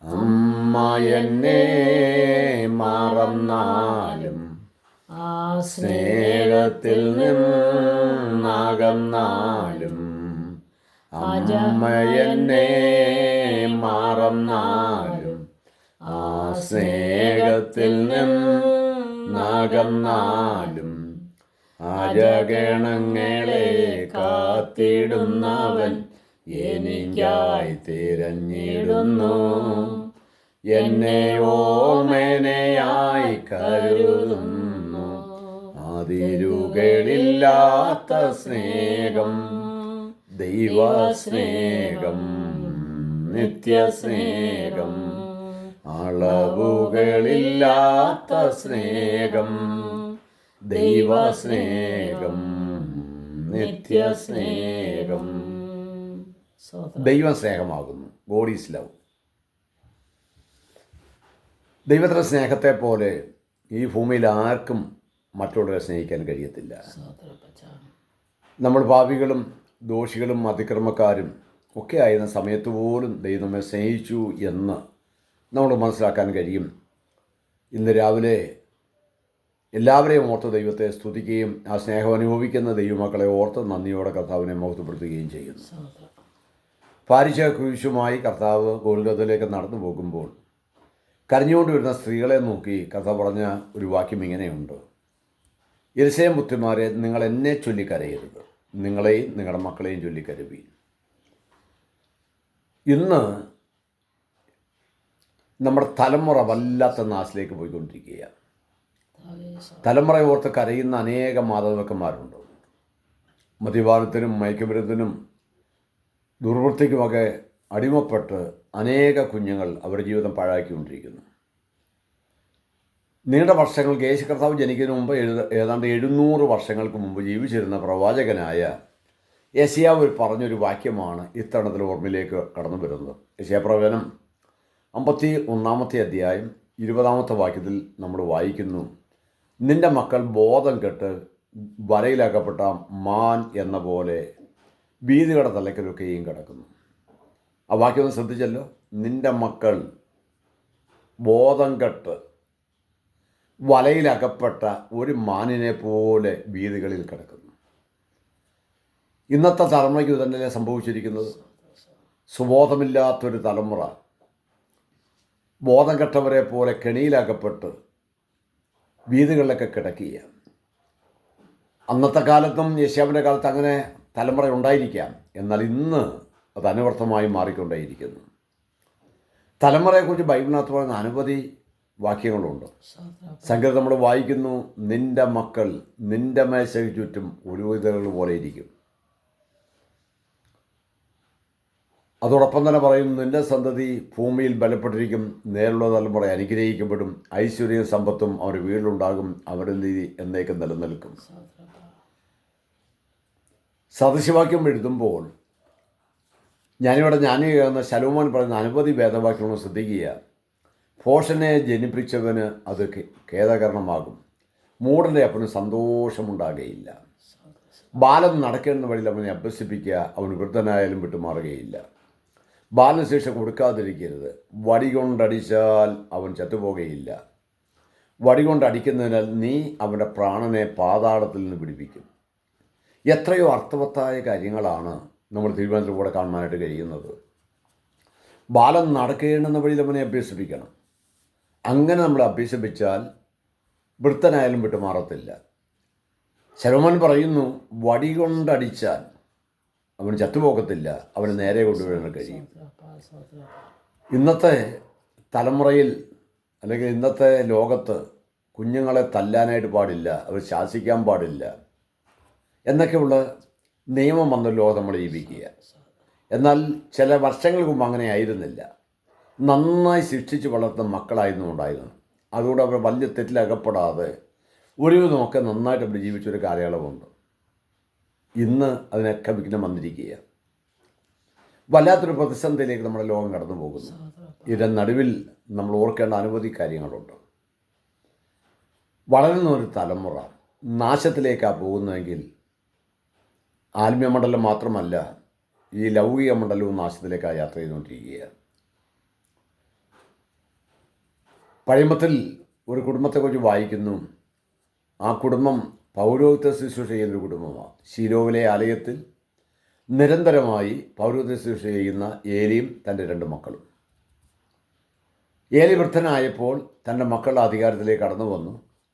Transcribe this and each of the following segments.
അമ്മ എന്നെ മറന്നാലും ആ സ്നേഹത്തിൽ നിന്നകന്നാലും അമ്മ എന്നെ മറന്നാലും ആ സ്നേഹത്തിൽ നിന്നകന്നാലും അജഗണങ്ങളെ കാത്തിടുന്നവൻ എനിക്കായി തിരഞ്ഞിടുന്നു. എന്നെ ഓമനയായി കരുതുന്നു. അതിരുകളില്ലാത്ത സ്നേഹം, ദൈവസ്നേഹം, നിത്യസ്നേഹം, അളവുകളില്ലാത്ത സ്നേഹം, ദൈവസ്നേഹം, നിത്യസ്നേഹം. ദൈവം സ്നേഹമാകുന്നു. God is love. ദൈവത്തിൻ്റെ സ്നേഹത്തെ പോലെ ഈ ഭൂമിയിൽ ആർക്കും മറ്റുള്ളവരെ സ്നേഹിക്കാൻ കഴിയത്തില്ല. നമ്മൾ പാപികളും ദോഷികളും അതിക്രമക്കാരും ഒക്കെ ആയിരുന്ന സമയത്ത് പോലും ദൈവം നമ്മെ സ്നേഹിച്ചു എന്ന് നമ്മൾ മനസ്സിലാക്കാൻ കഴിയും. ഇന്ന് രാവിലെ എല്ലാവരെയും ഓർത്ത് ദൈവത്തെ സ്തുതിക്കുകയും ആ സ്നേഹം അനുഭവിക്കുന്ന ദൈവമക്കളെ ഓർത്ത് നന്ദിയോടെ കർത്താവിനെ മഹത്വപ്പെടുത്തുകയും ചെയ്യുന്നു. പാരിച്ച കുരിശുമായി കർത്താവ് ഗോൽഗോഥയിലേക്ക് നടന്നു പോകുമ്പോൾ കരഞ്ഞുകൊണ്ട് വരുന്ന സ്ത്രീകളെ നോക്കി കർത്താവ് പറഞ്ഞ ഒരു വാക്യം ഇങ്ങനെയുണ്ട്: യെരൂശലേം പുത്രിമാരെ, നിങ്ങൾ എന്നെ ചൊല്ലിക്കരയരുത്, നിങ്ങളെയും നിങ്ങളുടെ മക്കളെയും ചൊല്ലിക്കരവീൻ. ഇന്ന് നമ്മുടെ തലമുറ വല്ലാത്ത നാശത്തിലേക്ക് പോയിക്കൊണ്ടിരിക്കുകയാണ്. തലമുറയെ ഓർത്ത് കരയുന്ന അനേകം മാതാപിതാക്കന്മാരുണ്ട്. മദ്യപാനത്തിനും മയക്കുമരുന്നിനും ദുർവൃത്തിക്കുമൊക്കെ അടിമപ്പെട്ട് അനേക കുഞ്ഞുങ്ങൾ അവരുടെ ജീവിതം പാഴാക്കിക്കൊണ്ടിരിക്കുന്നു. നീണ്ട വർഷങ്ങൾക്ക് യേശു കർത്താവ് ജനിക്കുന്നതിന് മുമ്പ് ഏതാണ്ട് 700 വർഷങ്ങൾക്ക് മുമ്പ് ജീവിച്ചിരുന്ന പ്രവാചകനായ യെശയ്യാവ് പറഞ്ഞൊരു വാക്യമാണ് ഇത്തരണത്തിൽ ഓർമ്മയിലേക്ക് കടന്നു വരുന്നത്. യെശയ്യാ പ്രവചനം 51 അധ്യായം 20 വാക്യത്തിൽ നമ്മൾ വായിക്കുന്നു: നിന്റെ മക്കൾ ബോധം കെട്ട് വലയിലാക്കപ്പെട്ട മാൻ എന്ന പോലെ വീതികളുടെ തലയ്ക്കലൊക്കെയും കിടക്കുന്നു. ആ വാക്യം ഒന്ന് ശ്രദ്ധിച്ചല്ലോ. നിന്റെ മക്കൾ ബോധം കെട്ട് വലയിലകപ്പെട്ട ഒരു മാനിനെ പോലെ വീതികളിൽ കിടക്കുന്നു. ഇന്നത്തെ തലമുറയ്ക്ക് ഇതന്നെ സംഭവിച്ചിരിക്കുന്നത്. സുബോധമില്ലാത്തൊരു തലമുറ ബോധം കെട്ടവരെ പോലെ കെണിയിലകപ്പെട്ട് വീതികളിലൊക്കെ കിടക്കുകയാണ്. അന്നത്തെ കാലത്തും യെശയ്യാവിൻ്റെ കാലത്ത് അങ്ങനെ തലമുറ ഉണ്ടായിരിക്കാം. എന്നാൽ ഇന്ന് അത് അനവർത്ഥമായി മാറിക്കൊണ്ടേയിരിക്കുന്നു. തലമുറയെക്കുറിച്ച് ബൈബിളിനകത്ത് പറയുന്ന അനവധി വാക്യങ്ങളുണ്ട്. സംഗീതം നമ്മൾ വായിക്കുന്നു: നിന്റെ മക്കൾ നിന്റെ മേശയ്ക്ക് ചുറ്റും ഒലിവുതൈകൾ പോലെ ഇരിക്കും. അതോടൊപ്പം തന്നെ പറയുന്നു: നിന്റെ സന്തതി ഭൂമിയിൽ ബലപ്പെട്ടിരിക്കും, നേരുള്ള തലമുറ അനുഗ്രഹിക്കപ്പെടും, ഐശ്വര്യവും സമ്പത്തും അവരുടെ വീട്ടിലുണ്ടാകും, അവരുടെ നീതി എന്നേക്കും നിലനിൽക്കും. സദൃശവാക്യം എഴുതുമ്പോൾ ഞാനിവിടെ ശലോമോൻ പറയുന്ന അനവധി വേദവാക്യങ്ങൾ ശ്രദ്ധിക്കുക. ഭോഷനെ ജനിപ്പിച്ചവന് അത് ഖേദകരണമാകും, മൂഢൻ്റെ അപ്പന് സന്തോഷമുണ്ടാകുകയില്ല. ബാലൻ നടക്കേണ്ട വഴിയിൽ അവനെ അഭ്യസിപ്പിക്കുക, അവൻ വൃദ്ധനായാലും വിട്ടുമാറുകയില്ല. ബാലന് ശിക്ഷ കൊടുക്കാതിരിക്കരുത്, വടി കൊണ്ടടിച്ചാൽ അവൻ ചത്തുപോകുകയില്ല. വടി കൊണ്ടടിക്കുന്നതിനാൽ നീ അവൻ്റെ പ്രാണനെ പാതാളത്തിൽ നിന്ന് പിടിപ്പിക്കും. എത്രയോ അർത്ഥവത്തായ കാര്യങ്ങളാണ് നമ്മൾ തിരുവനന്തപുരത്ത് കാണുവാനായിട്ട് കഴിയുന്നത്. ബാലൻ നടക്കേണ്ടുന്ന വഴിയിൽ അവനെ അഭ്യസിപ്പിക്കണം. അങ്ങനെ നമ്മൾ അഭ്യസിപ്പിച്ചാൽ വൃദ്ധനായാലും വിട്ടുമാറത്തില്ല. ശലോമോൻ പറയുന്നു: വടി കൊണ്ടടിച്ചാൽ അവൻ ചത്തുപോകത്തില്ല, അവന് നേരെ കൊണ്ടുവരാൻ കഴിയും. ഇന്നത്തെ തലമുറയിൽ അല്ലെങ്കിൽ ഇന്നത്തെ ലോകത്ത് കുഞ്ഞുങ്ങളെ തല്ലാനായിട്ട് പാടില്ല, അവർ ശാസിക്കാൻ പാടില്ല എന്നൊക്കെയുള്ള നിയമം വന്ന ലോകം നമ്മൾ ജീവിക്കുക. എന്നാൽ ചില വർഷങ്ങൾക്ക് മുമ്പ് അങ്ങനെ ആയിരുന്നില്ല. നന്നായി ശിക്ഷിച്ച് വളർത്തുന്ന മക്കളായിരുന്നു ഉണ്ടായിരുന്നു. അതുകൊണ്ട് അവർ വലിയ തെറ്റിലകപ്പെടാതെ ഒരുവിധമൊക്കെ നന്നായിട്ട് അവർ ജീവിച്ചൊരു കാലയളവുണ്ട്. ഇന്ന് അതിനൊക്കെ വിഘ്നം വന്നിരിക്കുക. വല്ലാത്തൊരു പ്രതിസന്ധിയിലേക്ക് നമ്മുടെ ലോകം കടന്നു പോകുന്നു. ഇതിൻ്റെ നടുവിൽ നമ്മൾ ഓർക്കേണ്ട അനവധി കാര്യങ്ങളുണ്ട്. വളരുന്ന ഒരു തലമുറ നാശത്തിലേക്കാണ് പോകുന്നതെങ്കിൽ ആത്മീയ മണ്ഡലം മാത്രമല്ല, ഈ ലൗകിക മണ്ഡലവും നാശത്തിലേക്കാണ് യാത്ര ചെയ്തുകൊണ്ടിരിക്കുകയാണ്. പഴമത്തിൽ ഒരു കുടുംബത്തെക്കുറിച്ച് വായിക്കുന്നു. ആ കുടുംബം പൗരോഹിത്യ ശുശ്രൂഷ ചെയ്യുന്നൊരു കുടുംബമാണ്. ശീലോവിലെ ആലയത്തിൽ നിരന്തരമായി പൗരോഹിത്യ ശുശ്രൂഷ ചെയ്യുന്ന ഏലിയും തൻ്റെ 2 മക്കളും. ഏലി വൃദ്ധനായപ്പോൾ തൻ്റെ മക്കളുടെ അധികാരത്തിലേക്ക് കടന്നു വന്നു.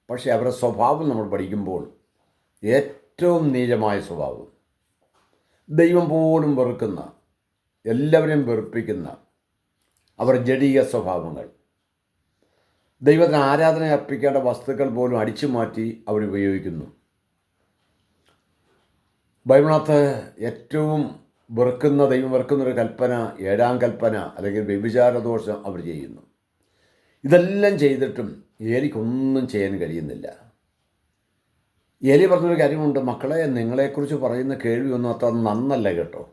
പക്ഷേ അവരുടെ സ്വഭാവം നമ്മൾ പഠിക്കുമ്പോൾ ഏറ്റവും നീചമായ സ്വഭാവം, ദൈവം പോലും വെറുക്കുന്ന, എല്ലാവരെയും വെറുപ്പിക്കുന്ന അവരുടെ ജഡീക സ്വഭാവങ്ങൾ, ദൈവത്തിന് ആരാധന അർപ്പിക്കേണ്ട വസ്തുക്കൾ പോലും അടിച്ചു മാറ്റി അവരുപയോഗിക്കുന്നു. ബൈബിളിനകത്ത് ഏറ്റവും ദൈവം വെറുക്കുന്നൊരു കൽപ്പന 7-ാം കൽപ്പന അല്ലെങ്കിൽ വ്യഭിചാരദോഷം അവർ ചെയ്യുന്നു. ഇതെല്ലാം ചെയ്തിട്ടും ഏലിക്കൊന്നും ചെയ്യാൻ കഴിയുന്നില്ല. ഏലി പറഞ്ഞൊരു കാര്യമുണ്ട്, മക്കളെ, നിങ്ങളെക്കുറിച്ച് പറയുന്ന കേൾവിയൊന്നും അത്ര നന്നല്ല കേട്ടോ.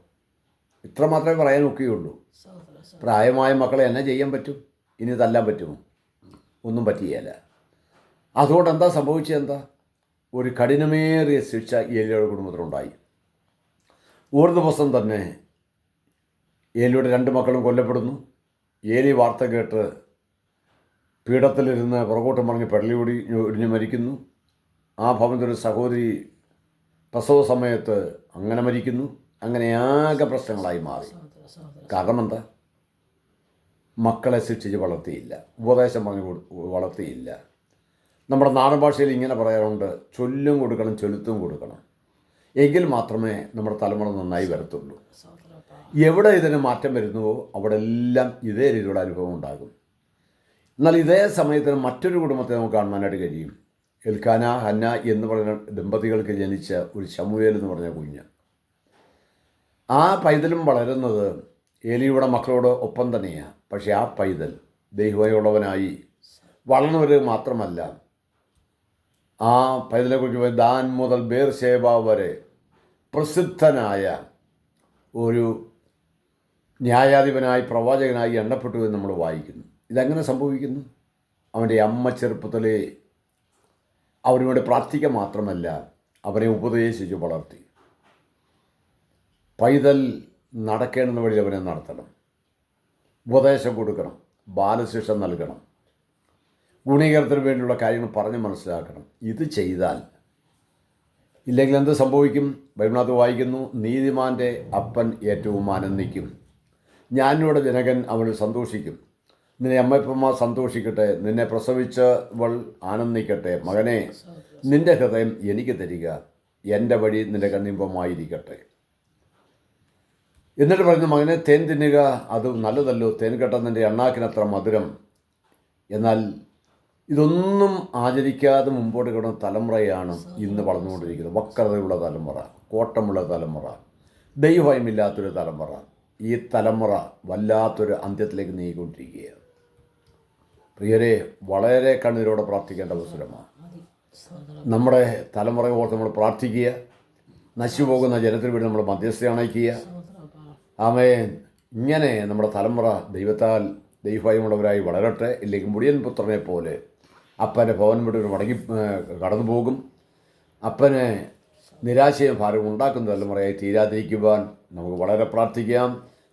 ഇത്ര മാത്രമേ പറയാൻ ഒക്കെയുള്ളൂ. പ്രായമായ മക്കളെ എന്നെ ചെയ്യാൻ പറ്റും? ഇനി തല്ലാൻ പറ്റുമോ? ഒന്നും പറ്റിയല്ല. അതുകൊണ്ട് എന്താ സംഭവിച്ചതെന്താ? ഒരു കഠിനമേറിയ ശിക്ഷ ഏലിയുടെ കുടുംബത്തിലുണ്ടായി. ഒരു ദിവസം തന്നെ ഏലിയുടെ 2 മക്കളും കൊല്ലപ്പെടുന്നു. ഏലി വാർത്ത കേട്ട് പീഠത്തിലിരുന്ന് പുറകോട്ട് മറിഞ്ഞ് പെടലിയോടി ഒടിഞ്ഞ് മരിക്കുന്നു. ആ ഭവനത്തിലൊരു സഹോദരി പ്രസവ സമയത്ത് അങ്ങനെ മരിക്കുന്നു. അങ്ങനെ ആകെ പ്രശ്നങ്ങളായി മാറി. കാരണം എന്താ? മക്കളെ ശിക്ഷിച്ച് വളർത്തിയില്ല, ഉപദേശം പറഞ്ഞു വളർത്തിയില്ല. നമ്മുടെ നാടൻ ഭാഷയിൽ ഇങ്ങനെ പറയാറുണ്ട്, ചൊല്ലും കൊടുക്കണം, ചൊലുത്തും കൊടുക്കണം, എങ്കിൽ മാത്രമേ നമ്മുടെ തലമുറ നന്നായി വരത്തുള്ളൂ. എവിടെ ഇതിന് മാറ്റം വരുന്നുവോ അവിടെ എല്ലാം ഇതേ രീതിയിലുള്ള അനുഭവം ഉണ്ടാകും. എന്നാൽ ഇതേ സമയത്തിന് മറ്റൊരു കുടുംബത്തെ നമുക്ക് കാണാനായിട്ട് കഴിയും. എൽക്കാന, ഹന്ന എന്ന് പറയുന്ന ദമ്പതികൾക്ക് ജനിച്ച ഒരു ശമൂവേൽ എന്ന് പറഞ്ഞ കുഞ്ഞ്. ആ പൈതലും വളരുന്നത് ഏലിയുടെ മക്കളോട് ഒപ്പം തന്നെയാണ്. പക്ഷേ ആ പൈതൽ ദൈവമുള്ളവനായി വളർന്നവർ മാത്രമല്ല, ആ പൈതലെക്കുറിച്ച് ദാൻ മുതൽ ബേർശേബ വരെ പ്രസിദ്ധനായ ഒരു ന്യായാധിപനായി, പ്രവാചകനായി എണ്ണപ്പെട്ടു എന്ന് നമ്മൾ വായിക്കുന്നു. ഇതെങ്ങനെ സംഭവിക്കുന്നു? അവൻ്റെ അമ്മ ചെറുപ്പത്തിലെ അവന് വേണ്ടി പ്രാർത്ഥിക്കുക മാത്രമല്ല, അവനെ ഉപദേശിച്ച് വളർത്തി. പൈതൽ നടക്കേണ്ടുന്ന വഴി അവനെ നടത്തണം, ഉപദേശം കൊടുക്കണം, ബാലശിക്ഷ നൽകണം, ഗുണീകരണത്തിന് വേണ്ടിയുള്ള കാര്യങ്ങൾ പറഞ്ഞ് മനസ്സിലാക്കണം. ഇത് ചെയ്താൽ ഇല്ലെങ്കിൽ എന്ത് സംഭവിക്കും? ബൈബിളിനകത്ത് വായിക്കുന്നു, നീതിമാൻ്റെ അപ്പൻ ഏറ്റവും ആനന്ദിക്കും, ജ്ഞാനിയുടെ ജനകൻ അവന് സന്തോഷിക്കും. നിന്നെ അമ്മയപ്പന്മാർ സന്തോഷിക്കട്ടെ, നിന്നെ പ്രസവിച്ചവൾ ആനന്ദിക്കട്ടെ. മകനെ, നിൻ്റെ ഹൃദയം എനിക്ക് തരിക, എൻ്റെ വഴി നിൻ്റെ കണ്ണിമ്പമായിരിക്കട്ടെ. എന്നിട്ട് പറഞ്ഞു, മകനെ, തേൻ തിന്നുക, അത് നല്ലതല്ലോ, തേൻ കെട്ട നിൻ്റെ എണ്ണാക്കിനത്ര മധുരം. എന്നാൽ ഇതൊന്നും ആചരിക്കാതെ മുമ്പോട്ട് കിടന്ന തലമുറയാണ് ഇന്ന് വളർന്നുകൊണ്ടിരിക്കുന്നത്. വക്രതയുള്ള തലമുറ, കോട്ടമുള്ള തലമുറ, ദൈവഭയമില്ലാത്തൊരു തലമുറ. ഈ തലമുറ വല്ലാത്തൊരു അന്ത്യത്തിലേക്ക് നീങ്ങിക്കൊണ്ടിരിക്കുകയാണ്. പ്രിയരെ, വളരെ കണ്ണീരോടെ പ്രാർത്ഥിക്കേണ്ട അവസരമാണ്. നമ്മുടെ തലമുറയെ ഓർത്ത് നമ്മൾ പ്രാർത്ഥിക്കുക. നശിച്ചുപോകുന്ന ജനത്തിന് വേണ്ടി നമ്മൾ മധ്യസ്ഥ അണയ്ക്കുക. ആമേൻ. ഇങ്ങനെ നമ്മുടെ തലമുറ ദൈവത്താൽ ദൈവഭയമുള്ളവരായി വളരട്ടെ. ഇല്ലെങ്കിൽ മുടിയൻ പുത്രനെ പോലെ അപ്പൻ്റെ ഭവനം വിട്ട് മടങ്ങി കടന്നു പോകും. അപ്പന് നിരാശയും ഭാരവും ഉണ്ടാക്കുന്ന തലമുറയായി തീരാതിരിക്കുവാൻ നമുക്ക് വളരെ പ്രാർത്ഥിക്കാം,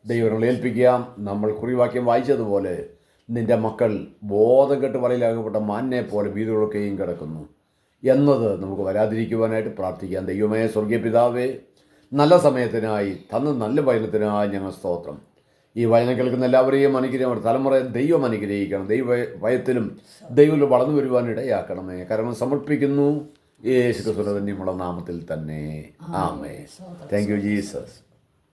ദൈവങ്ങളെ ഏൽപ്പിക്കാം. നമ്മൾ കുറിവാക്യം വായിച്ചതുപോലെ, നിൻ്റെ മക്കൾ ബോധം കെട്ട് വലയിലാകപ്പെട്ട മാനിനെ പോലെ വീടുകളൊക്കെയും കിടക്കുന്നു എന്നത് നമുക്ക് വരാതിരിക്കുവാനായിട്ട് പ്രാർത്ഥിക്കാം. ദൈവമേ, സ്വർഗീയ പിതാവേ, നല്ല സമയത്തിനായി തന്ന നല്ല വചനത്തിനായി ഞങ്ങൾ സ്തോത്രം. ഈ വചനം കേൾക്കുന്ന എല്ലാവരെയും അനുഗ്രഹിക്കണം. തലമുറയെ ദൈവം അനുഗ്രഹിക്കണം. ഭയത്തിലും ദൈവത്തിൽ വളർന്നു വരുവാൻ ഇടയാക്കണമേ. കാരണം സമർപ്പിക്കുന്നു യേശുക്രിസ്തുവിന്റെ നാമത്തിൽ തന്നെ. ആമേൻ. Thank you Jesus.